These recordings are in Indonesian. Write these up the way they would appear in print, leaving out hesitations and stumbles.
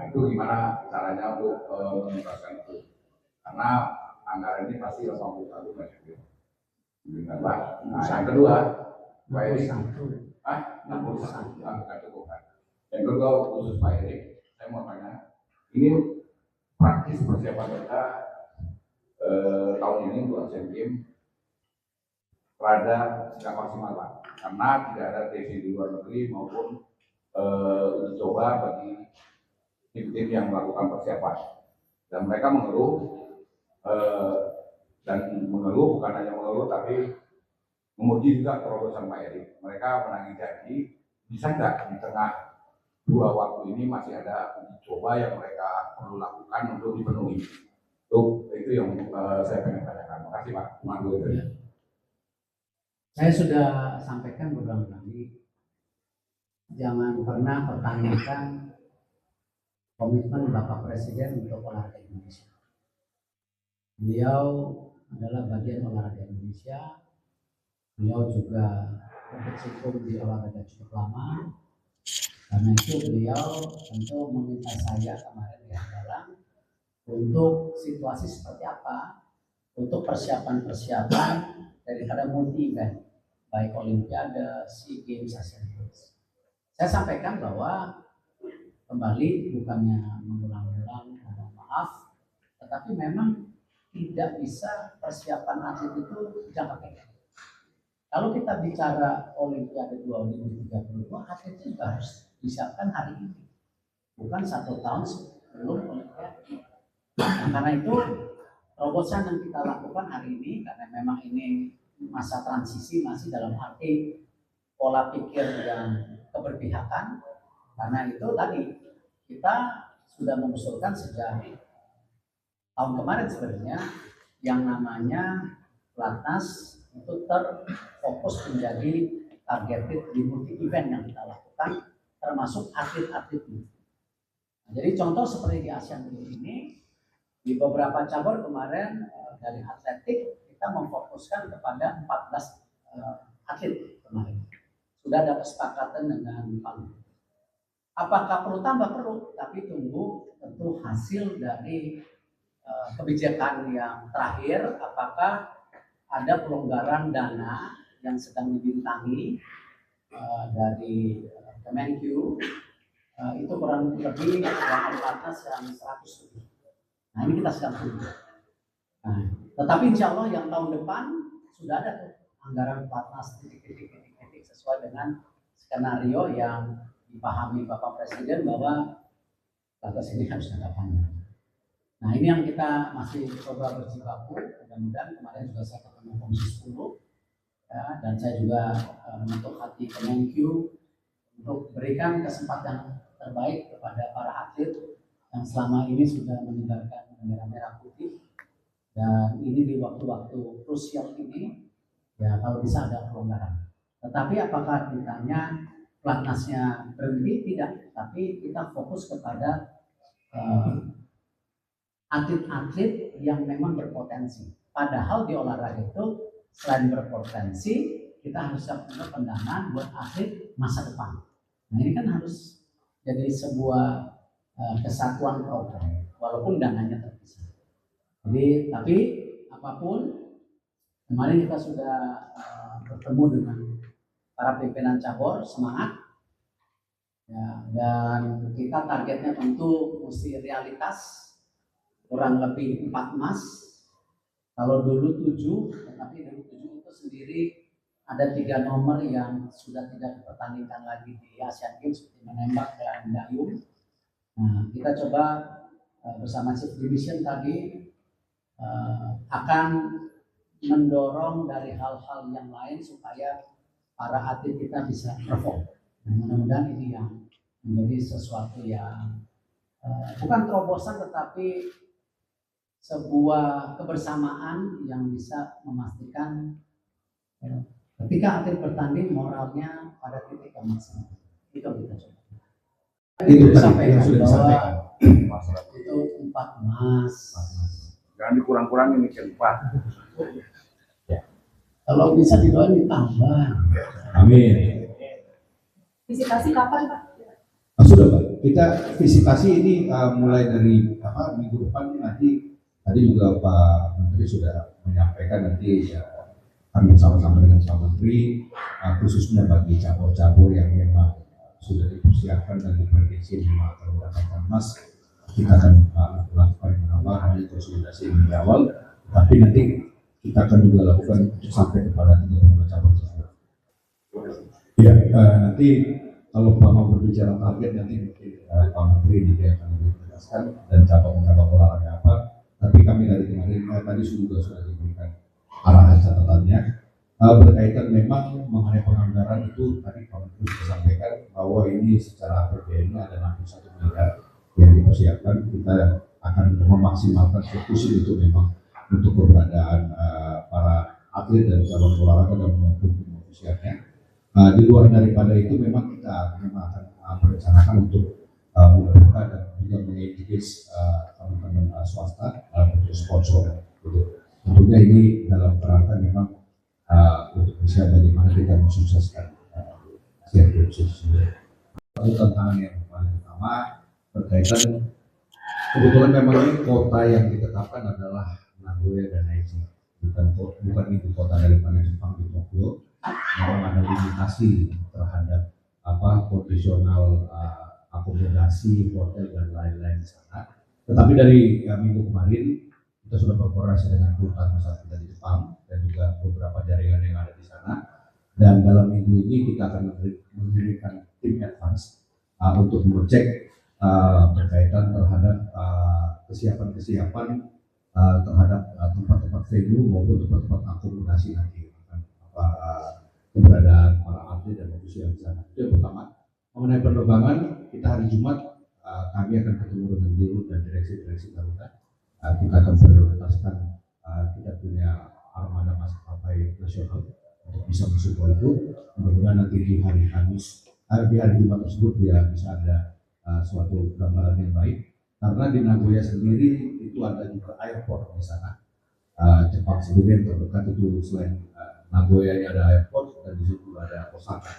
itu gimana caranya untuk menuntaskan itu? Karena anggaran ini pasti 81 triliun. Nah, yang kedua, Pak Erik, 61, nggak cukup kan? Yang kedua khusus Pak Erik, saya mau tanya, ini praktis persiapan kita tahun ini untuk Asian Games rada tidak maksimal Pak, karena tidak ada tes di luar negeri maupun uji coba bagi tim-tim yang melakukan persiapan. Dan mereka mengeluh bukan hanya mengeluh tapi memuji juga terobosan Pak Erik. Mereka menagih janji, bisa nggak di tengah dua waktu ini masih ada uji coba yang mereka perlu lakukan untuk dipenuhi. Itu yang saya pengen tanyakan. Terima kasih Pak. Saya sudah sampaikan beberapa kali, jangan pernah pertanyakan komitmen Bapak Presiden untuk olahraga Indonesia. Beliau adalah bagian olahraga Indonesia. Beliau juga berkecimpung di olahraga cukup lama. Karena itu beliau tentu meminta saya kemarin di Hadalang untuk situasi seperti apa, untuk persiapan daripada multi event, baik Olimpiade, SEA Games, Asian Games. Saya sampaikan bahwa kembali bukannya mengulang-ulang, mohon maaf, tetapi memang tidak bisa persiapan atlet itu jangka pendek. Kalau kita bicara Olimpiade 2032, atletnya juga harus disiapkan hari ini, bukan 1 tahun sebelum Olimpiade. Karena itu terobosan yang kita lakukan hari ini, karena memang ini masa transisi masih dalam arti pola pikir yang keberpihakan. Karena itu tadi kita sudah mengusulkan sejak tahun kemarin sebenarnya yang namanya Platnas itu terfokus menjadi targeted di multi event yang kita lakukan, termasuk atlet-atletnya. Jadi contoh seperti di Asian Games ini, di beberapa cabur kemarin dari atletik kita memfokuskan kepada 14 atlet kemarin. Sudah ada kesepakatan dengan Pak. Apakah perlu tambah? Perlu, tapi tunggu tentu hasil dari kebijakan yang terakhir. Apakah ada pelonggaran dana yang sedang dibintangi dari Kemenq, itu kurang lebih yang Platnas yang 100 lebih. Nah ini kita sedang tunggu. Nah, tetapi insya Allah yang tahun depan sudah ada tuh anggaran Platnas titik-titik sesuai dengan skenario yang dipahami Bapak Presiden bahwa Platnas ini harus jangka panjang. Nah ini yang kita masih coba berjibaku. Mudah-mudahan kemarin juga saya ketemu Komisi 10 ya, dan saya juga menyentuh hati Kemenq untuk berikan kesempatan terbaik kepada para atlet yang selama ini sudah menyebarkan bendera merah putih. Dan ini di waktu-waktu krusial ini ya kalau bisa ada pelonggaran. Tetapi apakah ditanya Platnasnya berhenti? Tidak, tapi kita fokus kepada atlet-atlet yang memang berpotensi. Padahal di olahraga itu selain berpotensi, kita harus punya pendanaan buat atlet masa depan. Nah ini kan harus jadi sebuah kesatuan program, walaupun dananya terpisah. Jadi, tapi apapun, kemarin kita sudah bertemu dengan para pimpinan cabur, semangat. Ya, dan kita targetnya tentu mesti realitas. Kurang lebih 4 emas. Kalau dulu 7, tetapi dulu 7 itu sendiri ada 3 nomor yang sudah tidak dipertandingkan lagi di Asian Games seperti menembak dan dayung. Nah, kita coba bersama Chief Division tadi akan mendorong dari hal-hal yang lain supaya para atlet kita bisa perform. Nah, mudah-mudahan ini yang menjadi sesuatu yang bukan terobosan tetapi sebuah kebersamaan yang bisa memastikan ketika atlet bertanding moralnya pada titik yang maksimal. Itu kita coba. Itu disampaikan bahwa itu 4 emas. Jangan dikurang-kurangin ini 4. Ya. Kalau bisa didoain ditambah. Amin. Visitasi kapan Pak? Sudah Pak, kita visitasi ini mulai dari minggu depan nanti. Tadi juga Pak Menteri sudah menyampaikan nanti kami bersama-sama dengan Pak Menteri khususnya bagi cabur-cabur yang memang sudah dipersiapkan dan diprediksi akan mendapatkan emas, kita akan melakukan penambahan konsolidasi di awal, tapi nanti kita akan juga lakukan sampai kepada 32 cabur tersebut. Ya, nanti kalau Pak mau berbicara target nanti mungkin Pak Menteri nanti akan lebih menjelaskan dan cabang-cabang olahraga apa. Tapi kami dari kemarin tadi juga sudah diberikan arahan catatannya berkaitan memang mengenai penganggaran itu tadi Pak Menteri sudah sampaikan bahwa ini secara APBN ada 61 miliar yang dipersiapkan. Kita akan memaksimalkan fokus itu memang untuk keberadaan para atlet dan cabang olahraga dan maupun tim ofisialnya. Di luar daripada itu memang kita memang akan merencanakan untuk membuka dan juga mengedukasi teman-teman swasta dalam bentuk sponsor. Gitu. Tentunya ini dalam kerangka memang untuk bisa bagaimana kita mensukseskan Asian Games sendiri. Satu tantangan yang paling utama berkaitan kebetulan memang ini kota yang ditetapkan adalah Nagoya dan Aichi, bukan ibu kota daripada Jepang di Tokyo. Memang ada limitasi terhadap kondisional akomodasi, hotel dan lain-lain di sana. Tetapi dari minggu kemarin kita sudah berkoordinasi dengan perusahaan besar kita di Jepang dan juga beberapa jaringan yang ada di sana. Dan dalam minggu ini kita akan mendirikan tim advance untuk mengecek berkaitan terhadap kesiapan terhadap tempat-tempat venue maupun tempat-tempat akomodasi nanti keberadaan para atlet dan ofisial di sana. Itu yang pertama. Mengenai penerbangan, kita hari Jumat kami akan ketemu dengan Dirut dan direksi-direksi Garuda. Kita akan prioritaskan kita punya armada maskapai nasional untuk bisa mensupport itu. Mudah-mudahan nanti di hari Kamis, di hari Jumat tersebut dia bisa ada suatu gambaran yang baik. Karena di Nagoya sendiri itu ada juga airport di sana. Jepang sendiri yang terdekat itu selain Nagoya ini ada airport dan di situ ada Osaka.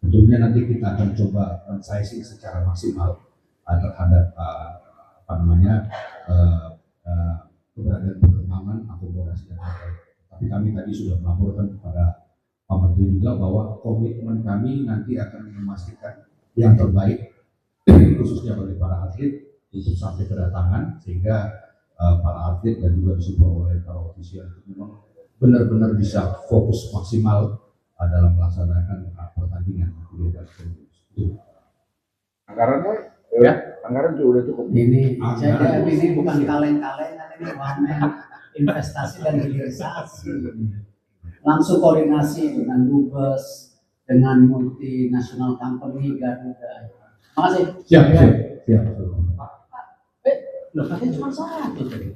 Tentunya nanti kita akan coba sizing secara maksimal terhadap keberadaan penerbangan, akomodasi dan lain-lain. Tapi kami tadi sudah melaporkan kepada Pak Menteri juga bahwa komitmen kami nanti akan memastikan yang terbaik khususnya bagi para atlet untuk sampai kedatangan sehingga para atlet dan juga disupport oleh para ofisial itu memang benar-benar bisa fokus maksimal dalam melaksanakan pertandingan. Anggarannya anggaran juga udah cukup. Ini saya ini bukan kaleng-kalengan, ini wamen investasi dan hilirisasi. Langsung koordinasi dengan Dubes, dengan multinational company Garuda. Makasih. Siap. Loh, katanya cuma satu tadi.